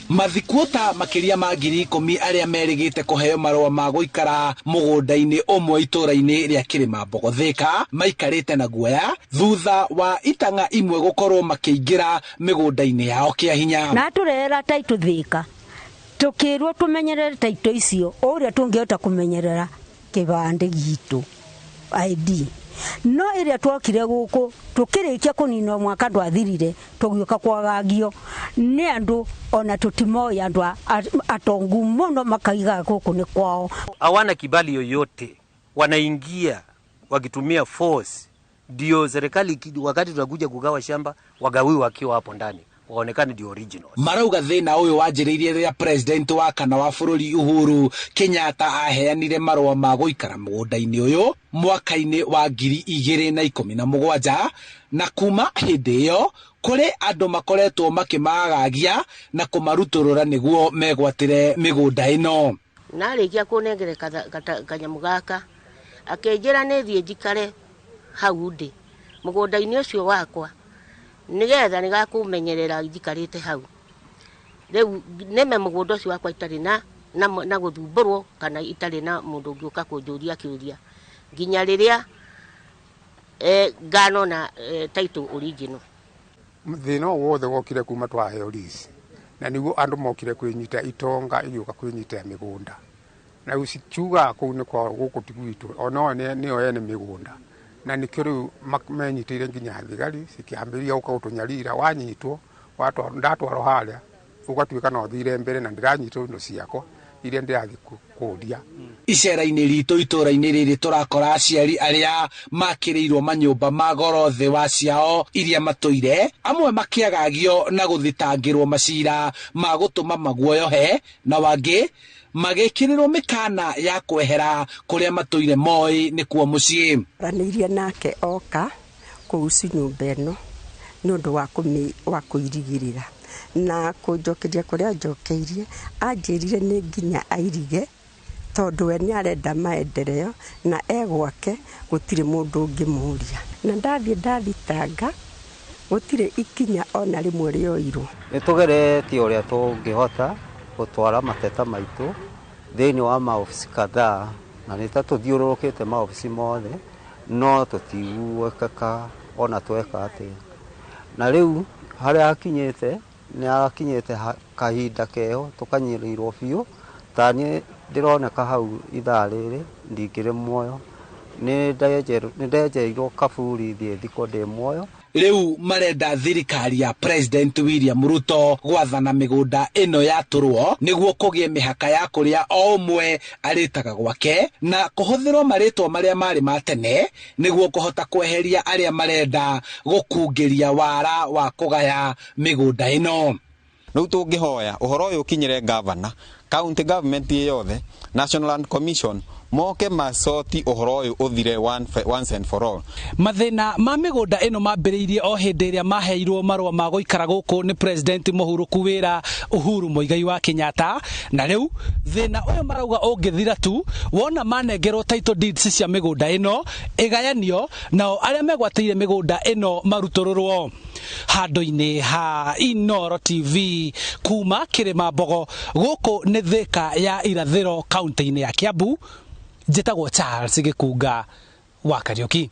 Mathikuota makiria ma 10,000 aria merigite kuheo marua ma guikara mugunda-ini umwe itura-ini ria Kirimambogo Thika maikarite na guoya thutha wa itanga imwe gukorwo makiingira migunda-ini yao kia hinya. Na turera taitu Thika tukirwo tumenyerere taito icio uria tungihota kumenyerera kibande gitu ID no iria twokire guku tukirikia kunina mwaka ndwathirire tugioka kwagagio ni andu ona tutimoya andu atongu muno makaiga guku ni kwao. Hawana kibali yoyote, wanaingia wakitumia force, ndio serikali wakati tunakuja kugawa shamba wagawi wakiwa hapo ndani waonekane ndio original. Marauga thina uyu wanjiririe ria president wa kana wa bururi Uhuru Kenyatta aheanire marua ma guikara mugunda-ini uyu mwaka-ini wa 2017 na kuma hindi iyo kuri andu makoretwo makimagagia na kumaruturura niguo megwatire migunda ino. Narikia kunengere kanyamu gaka akenjira ni thie njikare hau ndi mugunda-ini ucio wakwa nigetha nigakumenyerera njikarite hau riu neme mugunda ucio wakwa itari na guthumburwo kana itari na mundu ungiuka kunjuria kiuria nginya riria ngano na title original. Thina wothe wokire kuma twaheo lease na niguo andu mokire kwinyita itonga igiuka kwinyita migunda na usikiuga kuu ni kwa guku tigwitu ono niyo ene migunda na nikiri menyitire nginya thigari sikiambiria ukautunyarira wanyitwo ndatwaro haria ugatuika no thire mbere na ndiranyitwo ndo ciako iria ndirathi kuria. Icera-ini ritu itura-ini riri turakora aciari aria makirirwo manyumba ma goro thi wa ciao iria matuire amwe makiagagio na guthitangirwo macira ma gutuma maguoyohe na wangi magikirirwo mikana ya kwehera kuria matuire moi ni kuo mucii. Raniria nake oka kuusi nyumba ino nundu wa kuirigirira na kunjokeria kuria njokeirie anjirire ni nginya airige tondu we ni arenda maendeleo na egwake gutire mundu ungimuria na ndathitanga gutire ikinya ona rimwe rioirwo. Nitugeretie uria tungihota gutwara mateta maitu thiini wa maofisi kadhaa na nitatuthiururukite maofisi mothe no tutiguokeka ona tweka atia na riu haria akinyite ni akinyite kahinda keho tukanyirirwo biu tani ndironeka hau ithaa riri ndingire muoyo ni ndejeirwo kaburi thiko ndi muoyo. Riu marenda thirikari ya President William Ruto gwathana migunda ino ya turwo niguo kugie mihaka ya kuria o umwe aritaga gwake na kuhuthirwo maritwa maria mari matene niguo kuhota kweheria aria marenda gukungiria wara wa kugaya migunda ino. Riu tungihoya uhoro uyu ukinyire governor, county government yothe, National Land Commission moke masoti uhoro uyu uthire once and for all. Mathina ma migunda ino mambiriirie o hindi iria maheirwo marua ma guikara guku ni President Muhuru kuwira Uhuru Muigai wa Kenyatta na riu thina uyu marauga ungithira tu wona manengerwo title deeds cia migunda ino igayanio nao aria megwatire migunda ino marutururwo. Handu-ini ha Inooro TV kuma Kirimambogo guku ni Thika ya irathiro kaunti-ini ya Kiambu, njitagwo Charles Gikunga wa Kariuki.